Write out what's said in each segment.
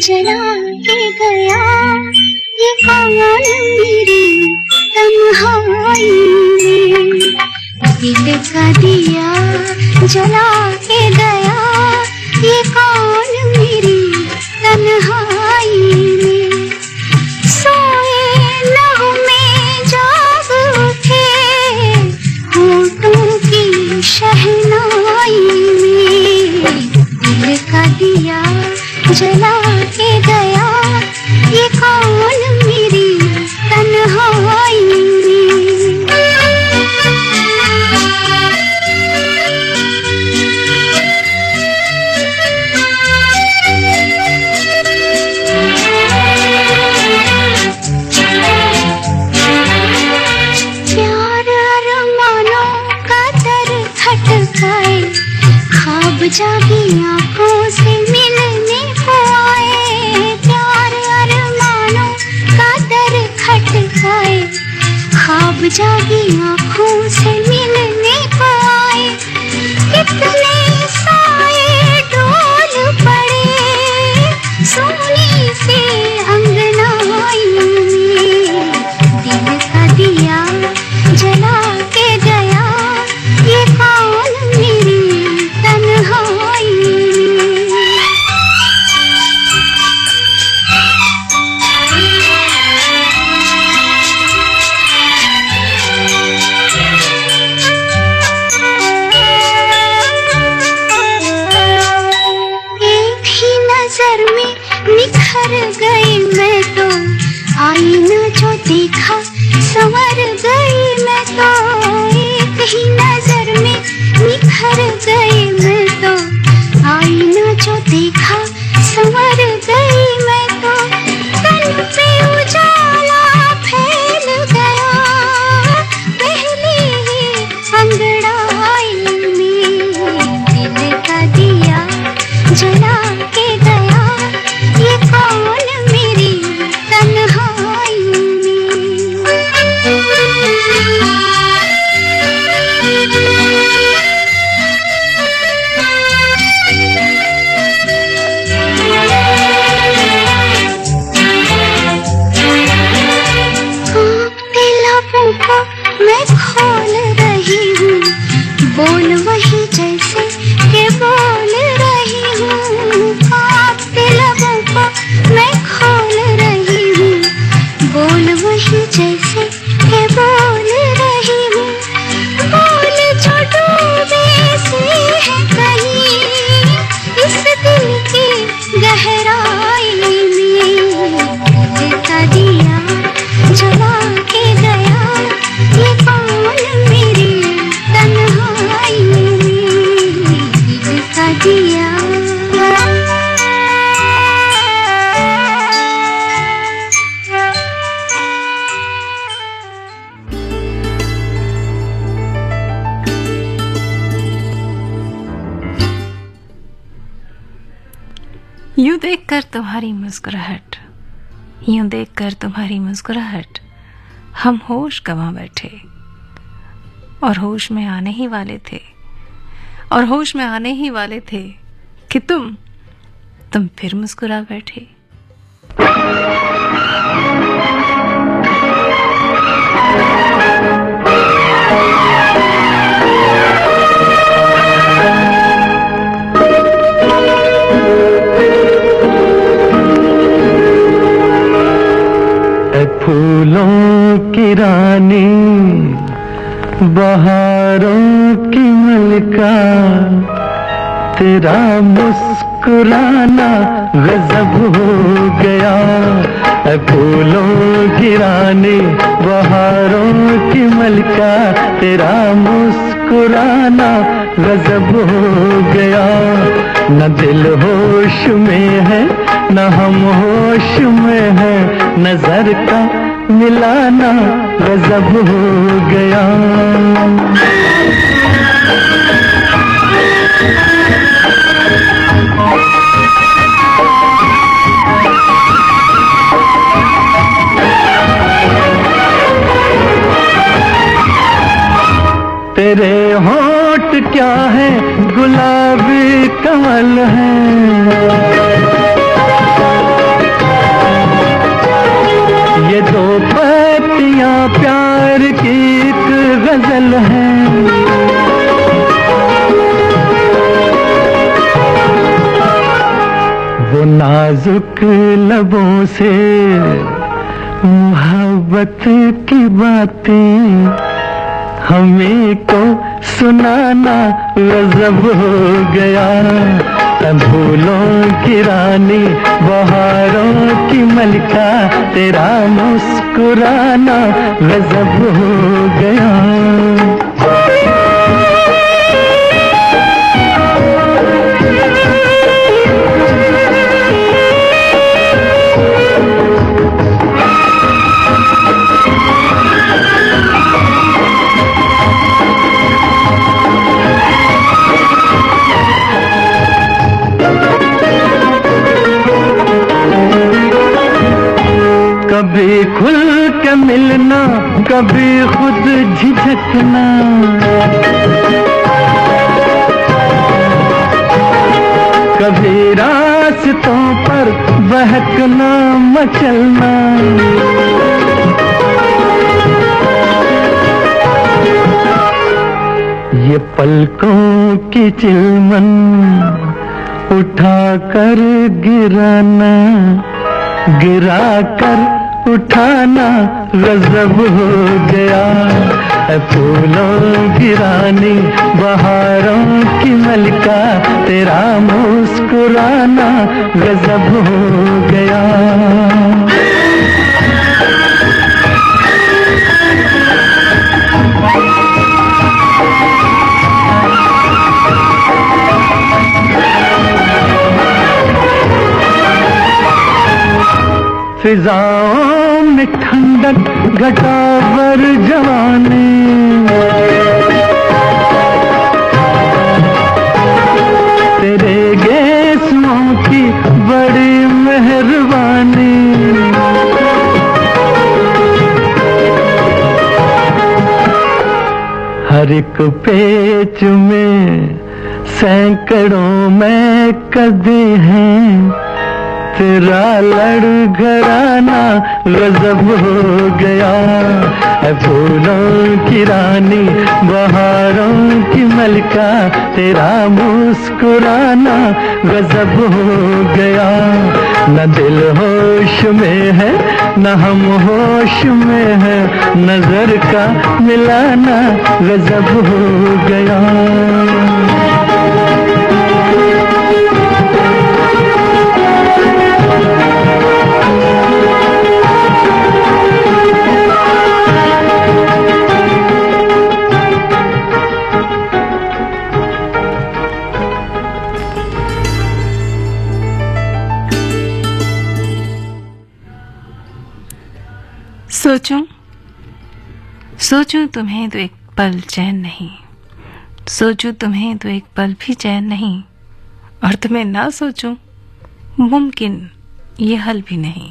जला के गया ये कौन मेरी तन्हाई में। दिल का दिया जला के गया ये कौन मेरी तन्हाई में। सोए लहू में जाग उठे होठों की शहनाई में। दिल का दिया जला के गया ये कौन मेरी तन्हाई में। प्यार अरमानों का दर खटकाए ख्वाब जागी आंखों से मिलने को आए। प्यार अरमानों का दर खटकाए ख्वाब जागी आंखों से मिलने को आए। कितने साए डोल पड़े सोनी से अंगनाई में। दिल का दिया जला के गया ये कौन मेरी तन्हाई में। एक ही नजर में निखर गई मैं तो आईना जो देखा संवर गई मैं तो। एक ही नजर में निखर गई मैं तो आईना जो देखा संवर गई मैं तो। तन पे उजाला फैल गया पहली ही अंगड़ाई में। दिल का दिया जला के गया ये कौन मेरी तन्हाई में। कांपते लबों को मैं खोल रही हूँ बोल वही जैसे के बोल रही हूँ। कांपते लबों को मैं खोल रही हूँ बोल वही जैसे के बोल रही हूँ। बोल जो डूबे से है कहीं इस दिल की गहराई में। दिल का दिया जला के गया ये कौन मेरी तन्हाई में। दिल का दिया यूं देखकर तुम्हारी मुस्कुराहट, यूं देखकर तुम्हारी मुस्कुराहट हम होश गंवा बैठे और होश में आने ही वाले थे और होश में आने ही वाले थे कि तुम फिर मुस्कुरा बैठे। फूलों की रानी बहारों की मलिका तेरा मुस्कुराना गजब हो गया। फूलों की रानी बहारों की मलिका तेरा मुस्कुराना गजब हो गया। न दिल होश में है न हम होश में है नजर का मिलाना गजब हो गया। तेरे होठ क्या है गुलाबी कमल है नाजुक लबों से मोहब्बत की बातें हमें को सुनाना गजब हो गया। फूलों की रानी बहारों की मलिका तेरा मुस्कुराना गजब हो गया। कभी खुल के मिलना, कभी खुद झिझकना, कभी रास्तों पर बहकना मचलना। ये पलकों की चिलमन उठा कर गिराना, गिरा कर उठाना गजब हो गया। फूलों की रानी बहारों की मलिका तेरा मुस्कुराना गजब हो गया। फिजाओं में ठंडक घटावर जवानी, तेरे गेसुओं की बड़ी मेहरबानी। हर एक पेच में सैकड़ों में कदे हैं तेरा लड़घराना गजब हो गया। फूलों की रानी बहारों की मलिका तेरा मुस्कुराना गजब हो गया। न दिल होश में है न हम होश में है, नजर का मिलाना गजब हो गया। सोचूं सोचूं तुम्हें तो एक पल चैन नहीं, सोचूं तुम्हें तो एक पल भी चैन नहीं, और तुम्हें ना सोचूं मुमकिन ये हल भी नहीं।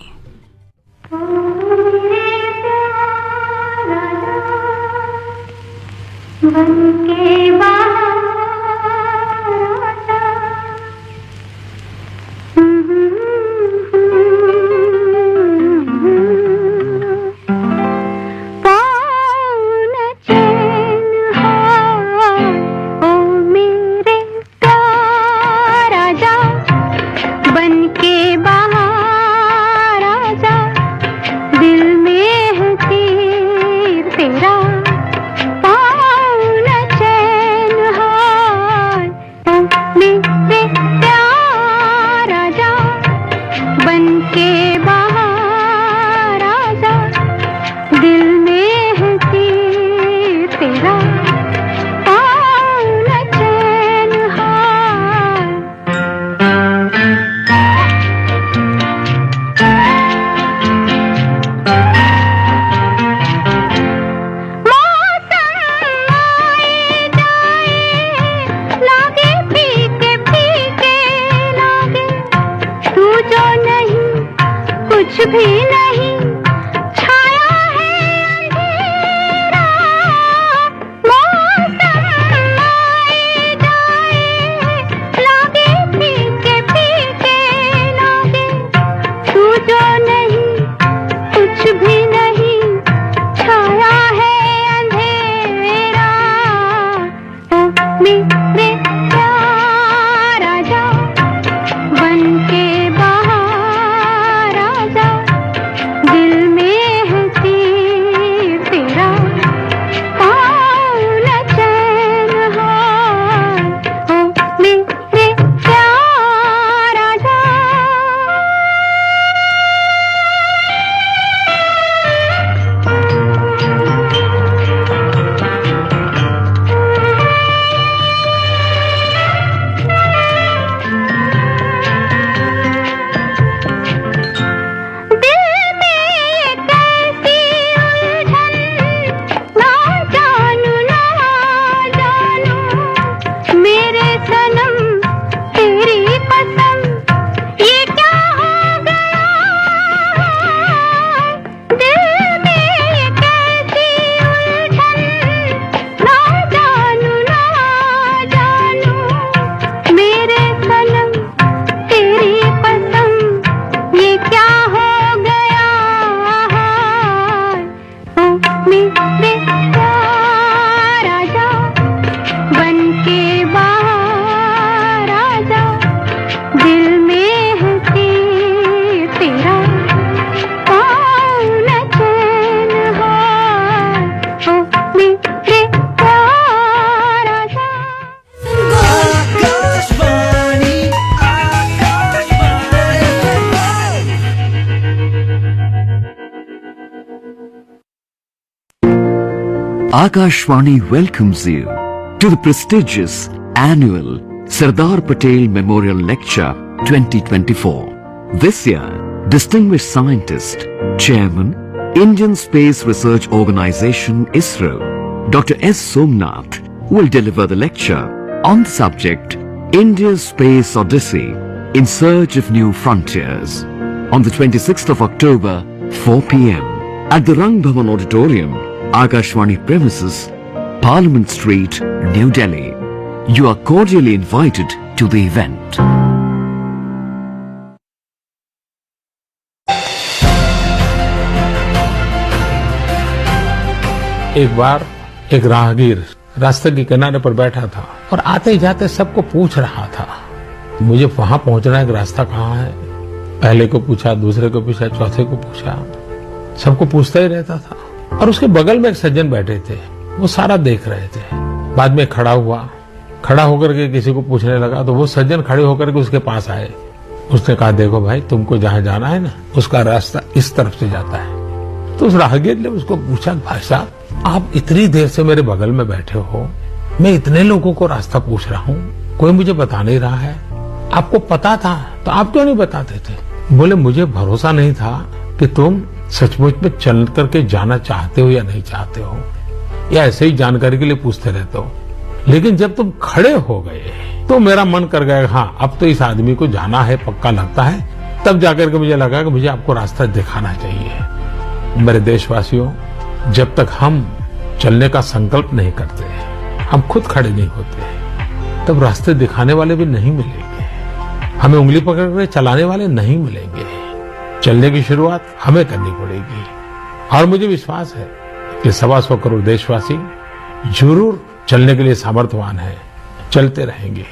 कुछ भी नहीं छाया है अंधेरा, मौसम आए जाए लागे फीके फीके लागे, तू जो नहीं कुछ भी नहीं छाया है अंधेरा। ओ मेरे प्यार आजा बन के बाहर Akashvani welcomes you to the prestigious annual Sardar Patel Memorial Lecture 2024. This year, distinguished scientist, Chairman, Indian Space Research Organisation ISRO, Dr. S. Somnath will deliver the lecture on the subject India's Space Odyssey in Search of New Frontiers on the 26th of October, 4 p.m. at the Rang Bhavan Auditorium, Akashvani premises, Parliament Street, New Delhi. You are cordially invited to the event. एक बार एक राहगीर रास्ते के किनारे पर बैठा था और आते ही जाते सबको पूछ रहा था, मुझे वहां पहुंचना है, एक रास्ता कहाँ है। पहले को पूछा, दूसरे को पूछा, चौथे को पूछा, सबको पूछता ही रहता था। और उसके बगल में एक सज्जन बैठे थे, वो सारा देख रहे थे। बाद में खड़ा हुआ, खड़ा होकर के किसी को पूछने लगा तो वो सज्जन खड़े होकर के उसके पास आए। उसने कहा, देखो भाई, तुमको जहां जाना है ना, उसका रास्ता इस तरफ से जाता है। तो उस राहगीर ने उसको पूछा, भाई साहब, आप इतनी देर से मेरे बगल में बैठे हो, मैं इतने लोगों को रास्ता पूछ रहा हूँ, कोई मुझे बता नहीं रहा है। आपको पता था तो आप क्यों नहीं बताते थे? बोले, मुझे भरोसा नहीं था कि तुम सचमुच में चल करके जाना चाहते हो या नहीं चाहते हो, या ऐसे ही जानकारी के लिए पूछते रहते हो। लेकिन जब तुम खड़े हो गए तो मेरा मन कर गया, हाँ अब तो इस आदमी को जाना है, पक्का लगता है। तब जाकर के मुझे लगा कि मुझे आपको रास्ता दिखाना चाहिए। मेरे देशवासियों, जब तक हम चलने का संकल्प नहीं करते, हम खुद खड़े नहीं होते, तब रास्ते दिखाने वाले भी नहीं मिलेंगे, हमें उंगली पकड़ कर चलाने वाले नहीं मिलेंगे। चलने की शुरुआत हमें करनी पड़ेगी। और मुझे विश्वास है कि 125 करोड़ देशवासी जरूर चलने के लिए सामर्थ्यवान हैं, चलते रहेंगे।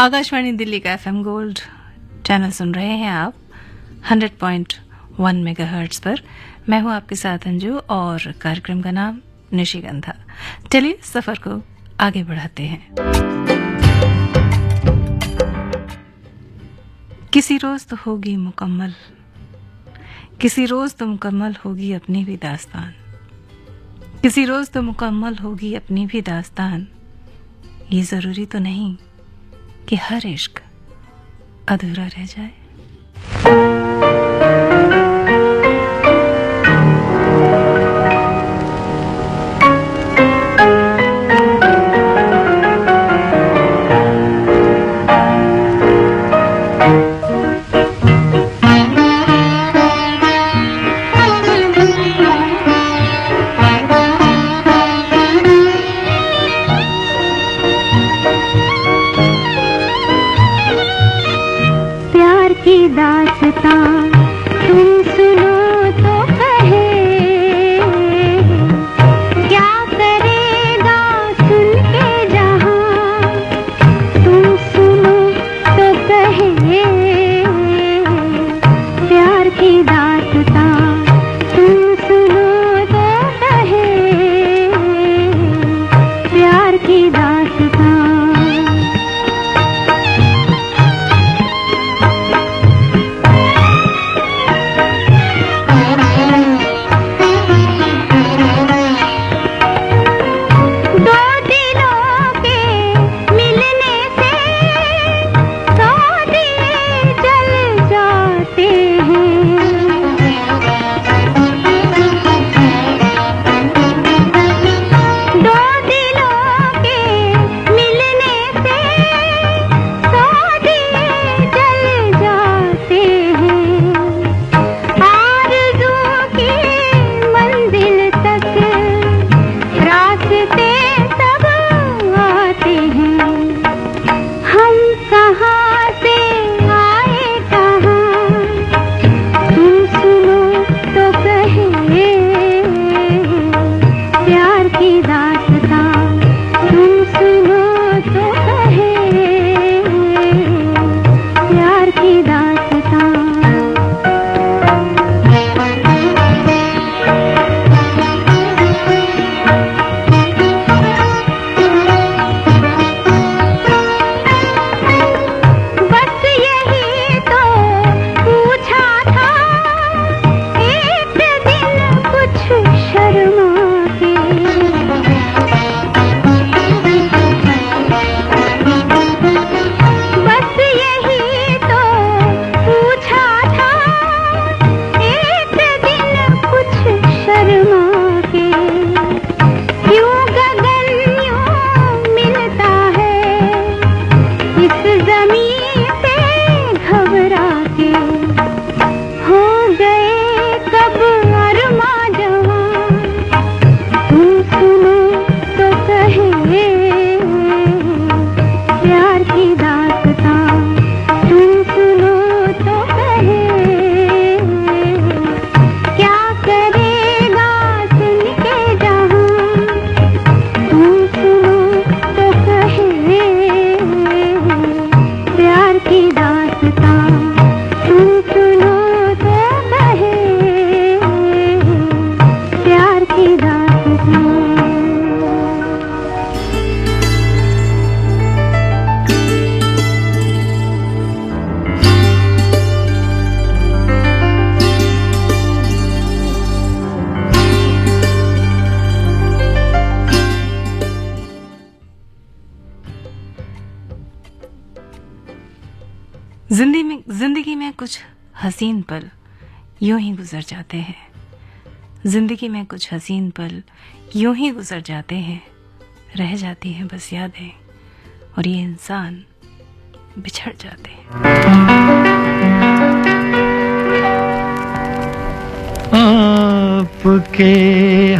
आकाशवाणी दिल्ली का एफएम गोल्ड चैनल सुन रहे हैं आप 100.1 मेगाहर्ट्ज पर। मैं हूं आपके साथ अंजू और कार्यक्रम का नाम निशिगंधा। चलिए सफर को आगे बढ़ाते हैं। किसी रोज तो होगी मुकम्मल, किसी रोज तो मुकम्मल होगी अपनी भी दास्तान, किसी रोज तो मुकम्मल होगी अपनी भी दास्तान। ये जरूरी तो नहीं कि हर इश्क अधूरा रह जाए। दास्तां जिंदगी में कुछ हसीन पल यूं ही गुजर जाते हैं। जिंदगी में कुछ हसीन पल यूं ही गुजर जाते हैं। रह जाती हैं बस यादें और ये इंसान बिछड़ जाते हैं। आपके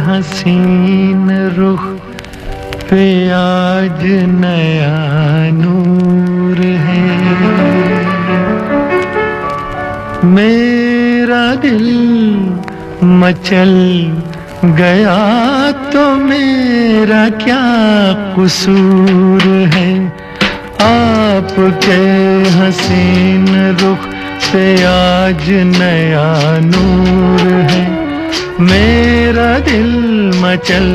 हसीन रुख पे आज नया नूर है। मेरा दिल मचल गया तो मेरा क्या कसूर है। आपके हसीन रुख पे आज नया नूर है। मेरा दिल मचल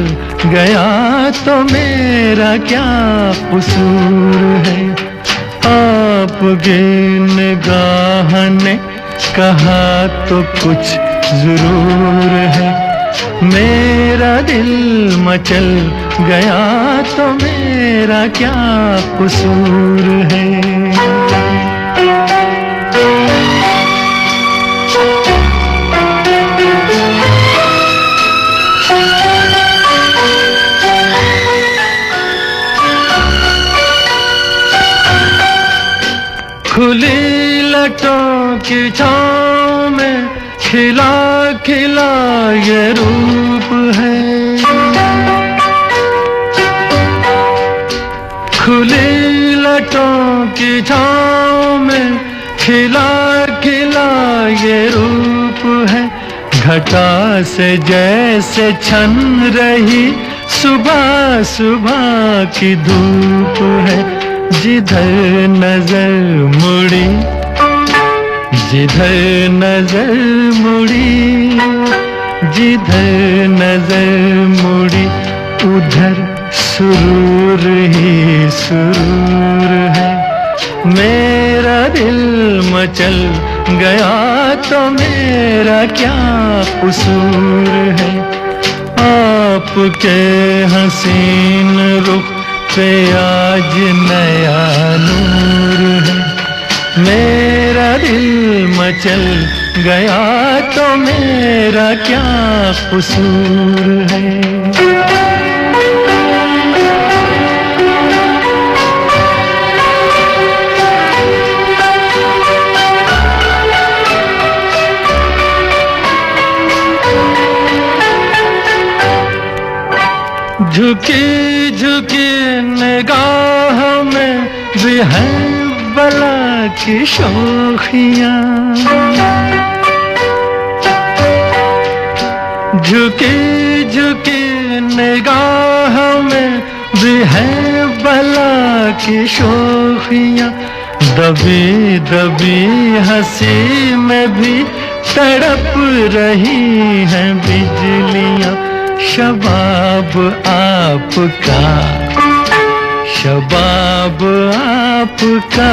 गया तो मेरा क्या कसूर है। आपकी निगाह ने कहा तो कुछ जरूर है। मेरा दिल मचल गया तो मेरा क्या कसूर है। खुली लटों की छाँव में खिला खिला ये रूप है। खुली लटों की छाँव में खिला खिला ये रूप है। घटा से जैसे छन रही सुबह सुबह की धूप है। जिधर नजर मुड़ी जिधर नजर मुड़ी जिधर नजर मुड़ी उधर सुरूर ही सुरूर है। मेरा दिल मचल गया तो मेरा क्या कसूर है। आपके हसीन रुख पे आज नया नूर है। मेरा दिल मचल गया तो मेरा क्या कसूर है। झुकी झुकी निगाह में भी है बला की शोखियाँ। झुकी झुकी निगाह में भी है बला की शोखियाँ। दबी दबी हंसी में भी तड़प रही हैं बिजलियाँ। शबाब आपका शबाब आपका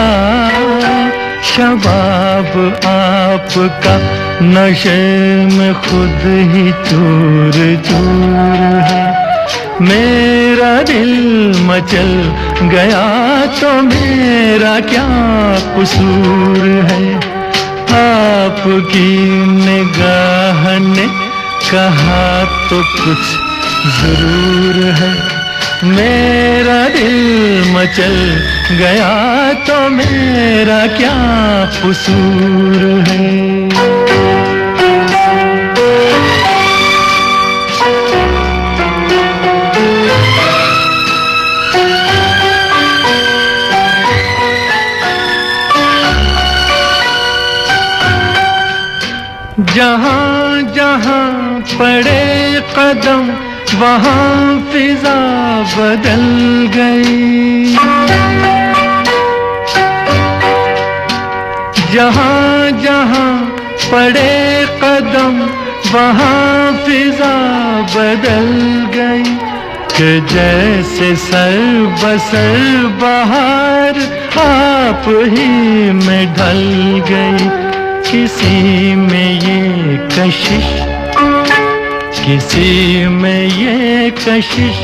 शबाब आपका नशे में खुद ही चूर चूर है। मेरा दिल मचल गया तो मेरा क्या कसूर है। आपकी निगाह ने कहा तो कुछ जरूर है। मेरा दिल मचल गया तो मेरा क्या कसूर है। जहाँ जहाँ पड़े कदम वहाँ फिजा बदल गई। जहाँ जहाँ पड़े कदम वहाँ फिजा बदल गई। कि जैसे सर बसर बहार आप ही में ढल गई। किसी में ये कशिश किसी में ये कशिश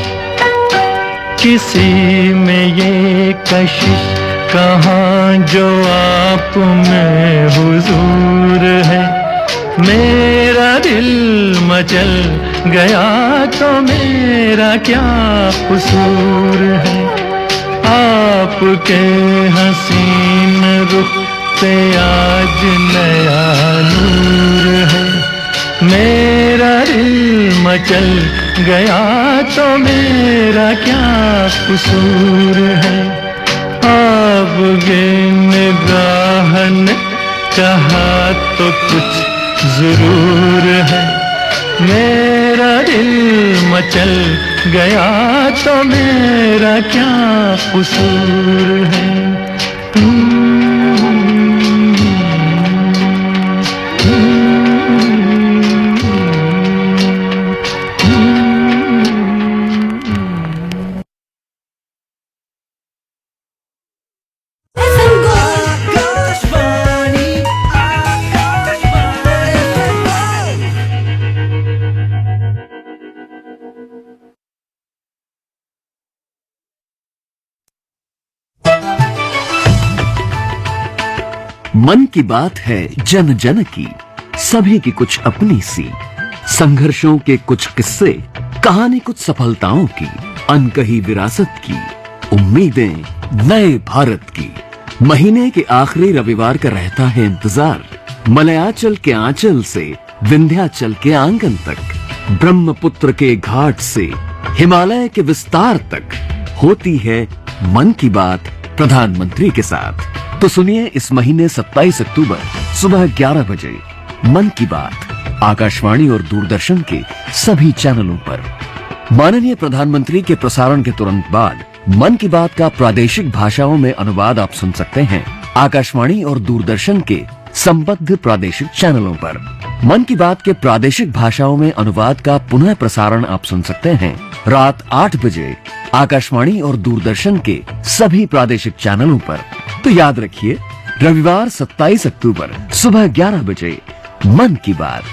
किसी में ये कशिश कहाँ जो आप में हुजूर है। मेरा दिल मचल गया तो मेरा क्या कसूर है। आपके हसीन रुख पे आज नया नूर है। मेरा दिल मचल गया तो मेरा क्या कसूर है। आपके निगाह ने कहा तो कुछ जरूर है। मेरा दिल मचल गया तो मेरा क्या कसूर है। मन की बात है जन जन की, सभी की कुछ अपनी सी, संघर्षों के कुछ किस्से, कहानी कुछ सफलताओं की, अनकही विरासत की, उम्मीदें नए भारत की। महीने के आखिरी रविवार का रहता है इंतजार। मलयाचल के आंचल से विंध्याचल के आंगन तक, ब्रह्मपुत्र के घाट से हिमालय के विस्तार तक होती है मन की बात प्रधानमंत्री के साथ। तो सुनिए इस महीने 27 अक्टूबर सुबह 11 बजे मन की बात आकाशवाणी और दूरदर्शन के सभी चैनलों पर। माननीय प्रधानमंत्री के प्रसारण के तुरंत बाद मन की बात का प्रादेशिक भाषाओं में अनुवाद आप सुन सकते हैं आकाशवाणी और दूरदर्शन के संबद्ध प्रादेशिक चैनलों पर। मन की बात के प्रादेशिक भाषाओं में अनुवाद का पुनः प्रसारण आप सुन सकते हैं रात 8 बजे आकाशवाणी और दूरदर्शन के सभी प्रादेशिक चैनलों पर। तो याद रखिए, रविवार 27 अक्टूबर सुबह 11 बजे मन की बात।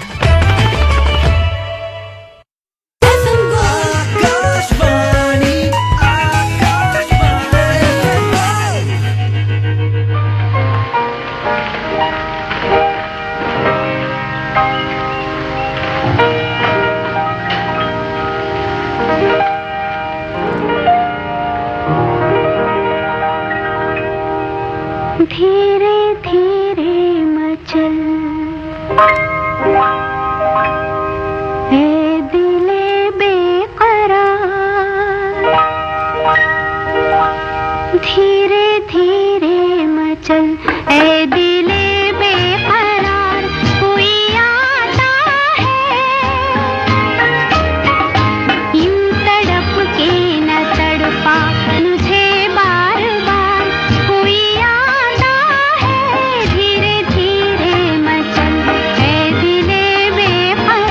धीरे धीरे मचल ए दिले बेकरार। धीरे धीरे मचल ए दिले बेकरार। कोई आता है यूं तड़प के न तड़पा मुझे बार बार। कोई आता है धीरे धीरे मचल ए दिले बेकरार।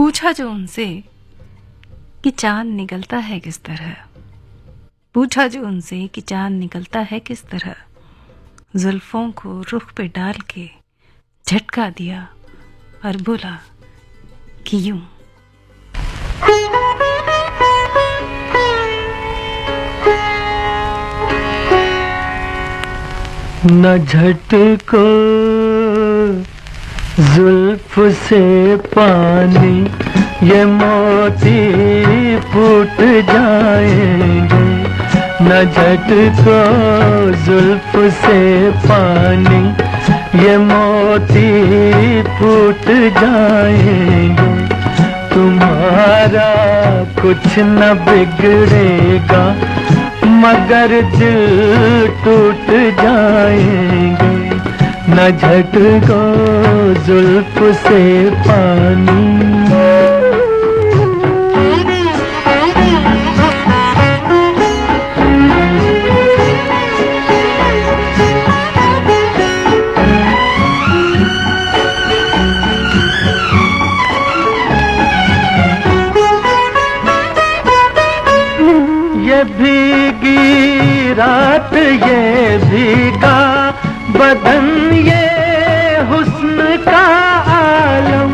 पूछा जो उनसे कि चांद निकलता है किस तरह, पूछा जो उनसे कि चांद निकलता है किस तरह, जुल्फों को रुख पे डाल के झटका दिया और बोला कि यूं। न झटको जुल्फ से पानी, ये मोती फूट जाएंगे। न झटको जुल्फ से पानी, ये मोती फूट जाएंगे। तुम्हारा कुछ न बिगड़ेगा, मगर दिल टूट जाएंगे। न झटको जुल्फ से पानी। ये भीगी रात, ये भीगा बदन, ये हुस्न का आलम।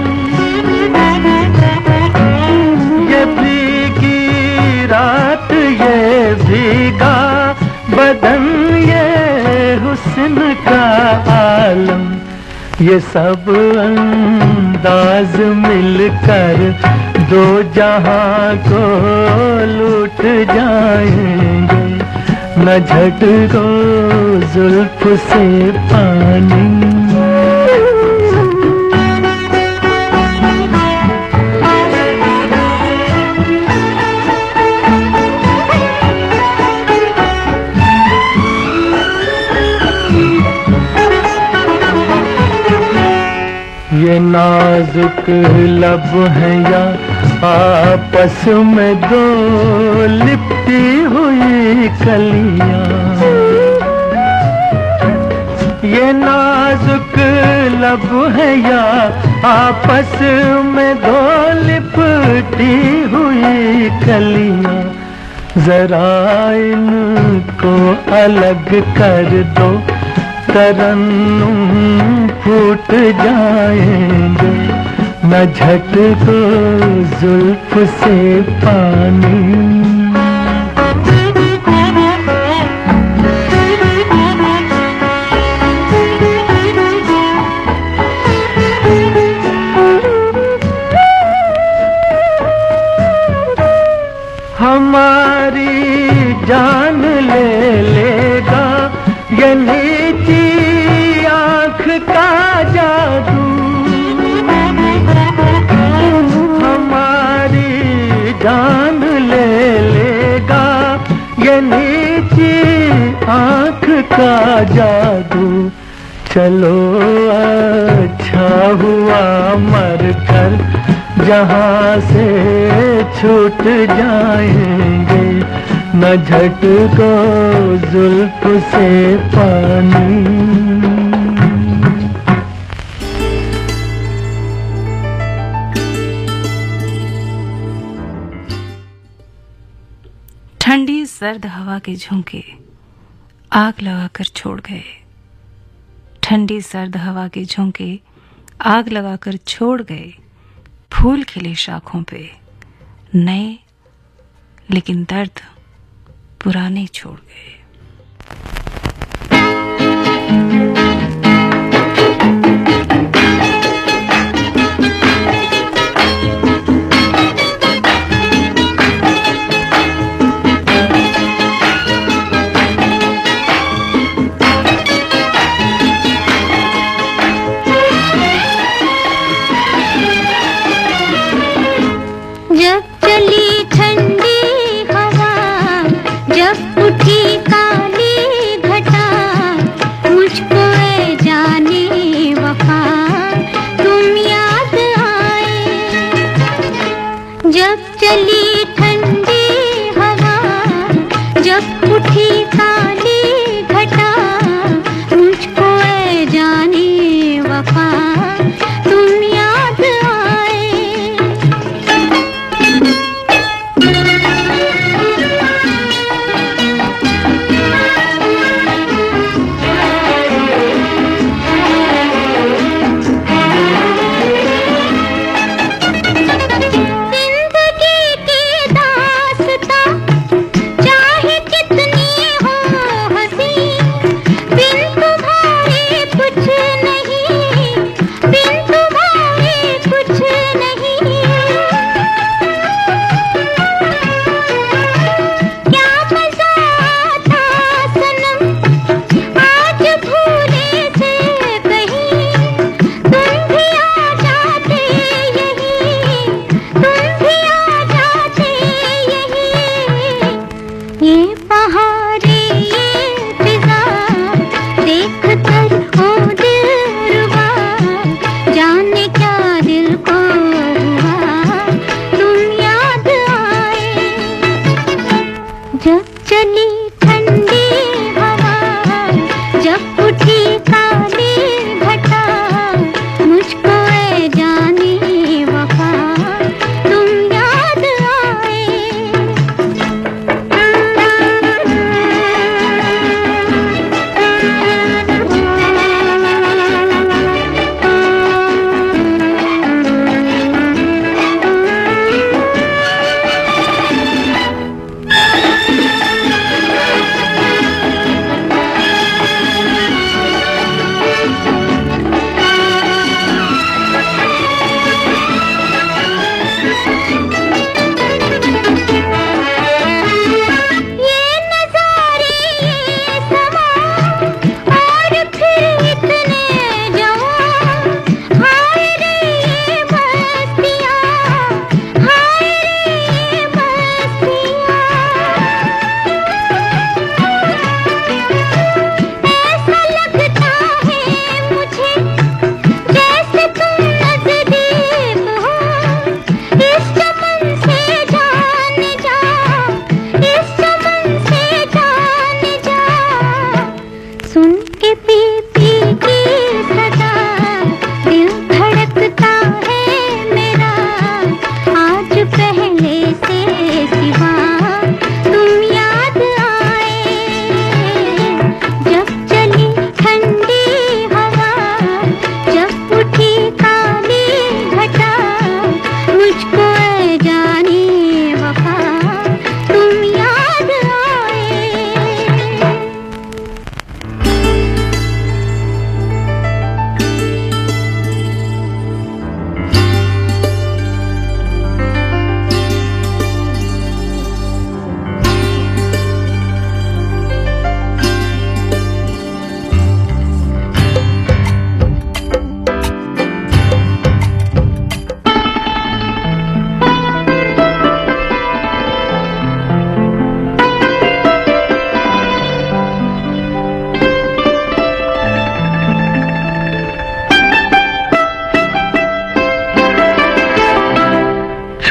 ये भीगी रात, ये भीगा बदन, ये हुस्न का आलम। ये सब अंदाज मिलकर दो जहां को लूट जाएंगे। न झटको जुल्फ से पानी। ये नाजुक लब है या आपस में दो लिपटी हुई कलियां। ये नाजुक लब है या आपस में दो लिपटी हुई कलियां। जरा इनको अलग कर दो, तरन्नुम फूट जाएंगे। न झटको जुल्फ से पानी। हमारी जान ले लेगा ये नीची आँख का जादू। हमारी जान ले लेगा ये नीची आँख का जादू। चलो अच्छा हुआ मर कर जहाँ से छूट जाएंगे। न झटको जुल्फ से पानी। ठंडी सर्द हवा के झोंके आग लगाकर छोड़ गए। ठंडी सर्द हवा के झोंके आग लगाकर छोड़ गए। फूल खिले शाखों पे नए, लेकिन दर्द पुराने छोड़ गए। जब चली ठंडी हवा, जब उठी काली घटा, मुझको ए जाने वफा तुम याद आए। जब चली ठंडी हवा, जब उठी काली घटा, मुझको ए जाने वफा तुम याद आए।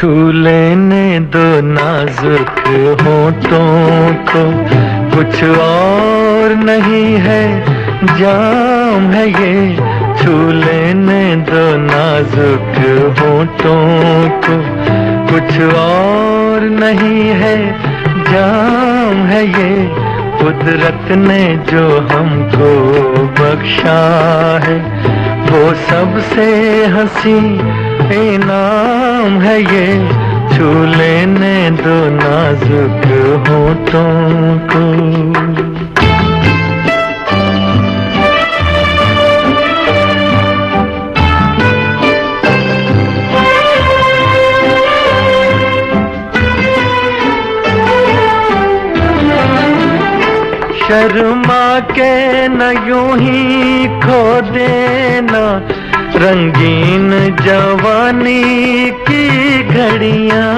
छू लेने दो नाजुक होठों को, कुछ और नहीं है जाम है ये, छू लेने दो नाजुक होठों को, कुछ और नहीं है जाम है ये, कुदरत ने जो हमको बख्शा है वो सबसे हंसी इनाम है ये, छू लेने दो नाजुक होठों को। शर्मा के न यूं ही खो देना रंगीन जवानी की घड़ियां,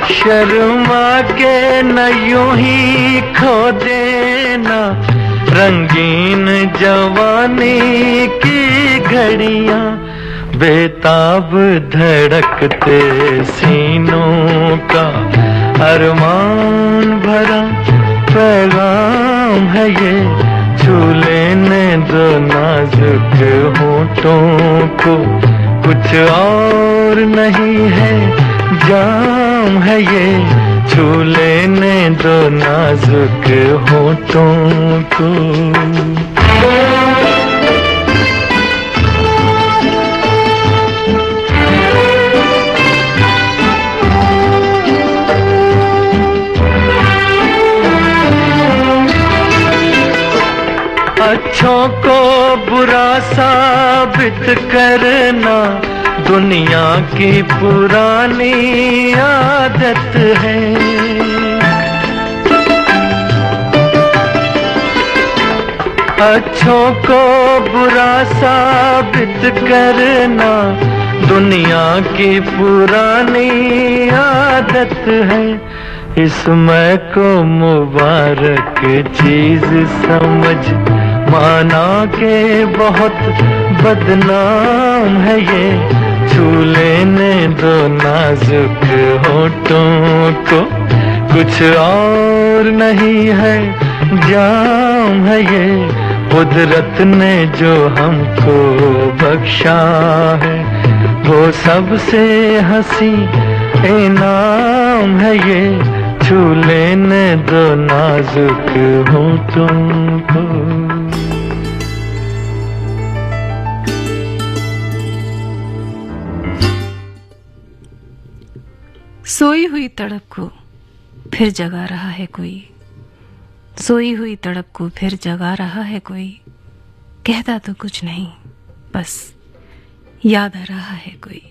शर्मा के न यूं ही खो देना रंगीन जवानी की घड़ियां, बेताब धड़कते सीनों का अरमान भरा पैगाम है ये, छू लेने दो नाजुक होठों को, कुछ और नहीं है जाम है ये, छू लेने दो नाजुक होठों को। अच्छों को बुरा साबित करना दुनिया की पुरानी आदत है, अच्छों को बुरा साबित करना दुनिया की पुरानी आदत है, इसमें को मुबारक चीज समझ माना के बहुत बदनाम है ये, छू लेने दो नाजुक होठों को, कुछ और नहीं है जाम है ये, कुदरत ने जो हमको बख्शा है वो सबसे हंसी इनाम है ये, छू लेने दो नाजुक होठों को। सोई हुई तड़प को फिर जगा रहा है कोई, सोई हुई तड़प को फिर जगा रहा है कोई, कहता तो कुछ नहीं बस याद आ रहा है कोई।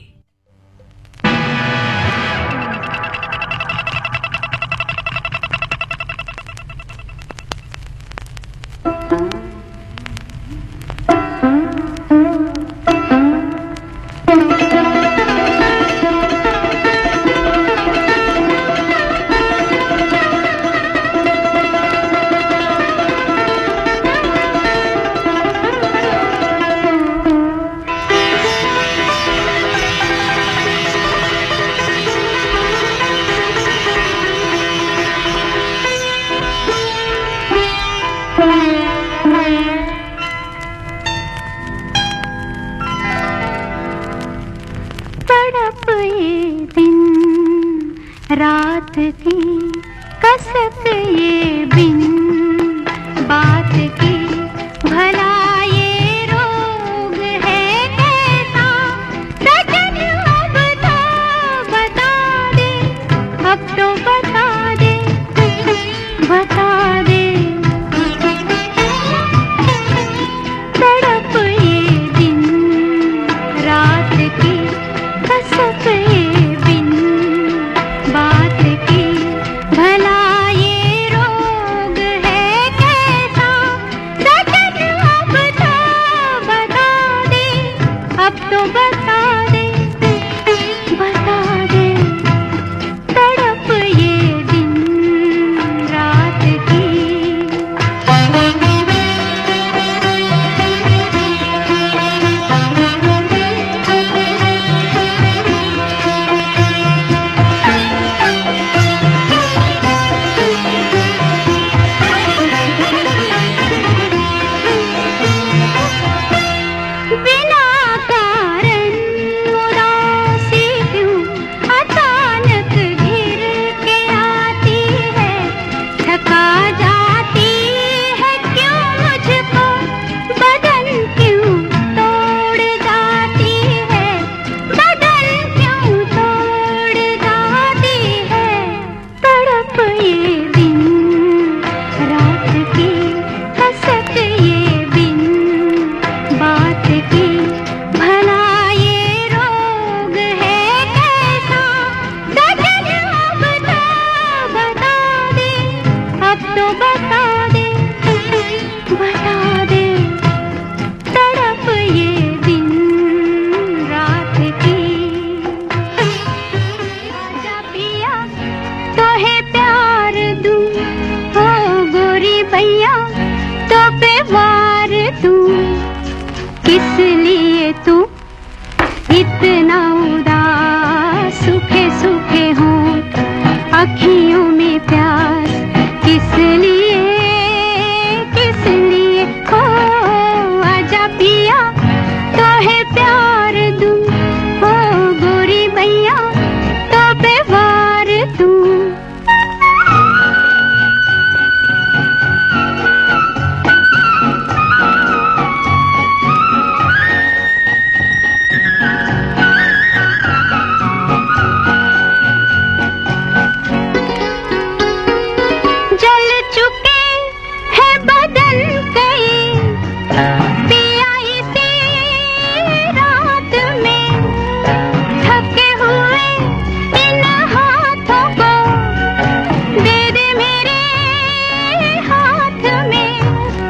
तड़प ये दिन रात की कसक ये बिन बात की, भला ये रोग है कैसा सजन, अब तो बता दे, अब तो बता दे, बता दे। तड़प ये दिन रात की कसक ये बिन बात की, भला ये रोग किस लिए तू इतना उदास, सूखे सूखे होंठ, अखियों में प्यास, किस लिए हो आजा पिया तो है प्यार दूं, हो गोरी भैया तो बेवार दूं। जल चुके हैं बदन कई पिया इसी रात में, थके हुए इन हाथों को दे दे मेरे हाथ में,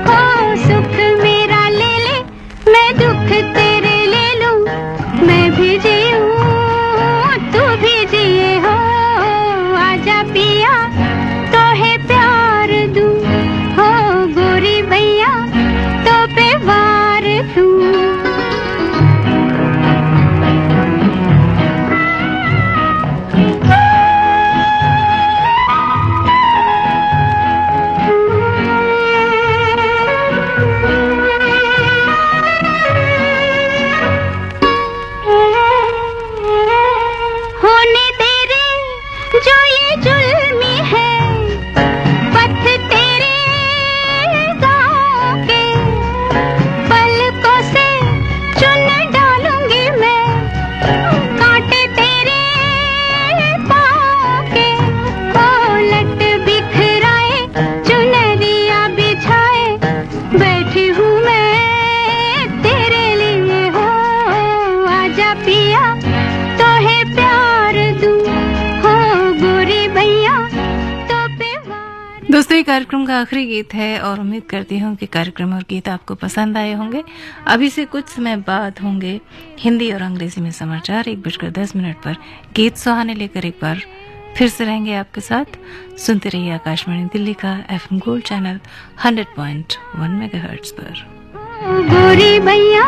हो सुख मेरा ले ले मैं दुख तेरे ले लूं, मैं भी जीऊं तू भी जिए, हो आजा पिया तो है प्यार दूं, हो गोरी भैया तो बेवार दूं। होने दे रे जो ये जुल्मी है, पथ तेरे गाँव के, पलकों से चुन डालूंगी मैं कांटे तेरे पाँव के, हो लट बिखराए चुनरिया बिछाए बैठी हूँ मैं तेरे लिए, हो आजा पिया तो है प्यार दूं, हो गोरी भैया तो बेवार। दोस्तों, ये कार्यक्रम का आखिरी गीत है और उम्मीद करती हूँ कि कार्यक्रम और गीत आपको पसंद आए होंगे। अभी से कुछ समय बाद होंगे हिंदी और अंग्रेजी में समाचार 1:10 पर। गीत सुहाने लेकर एक बार फिर से रहेंगे आपके साथ। सुनते रहिए आकाशवाणी दिल्ली का FM गोल्ड चैनल 100.1 मेगाहर्ट्ज पर। गोरी भैया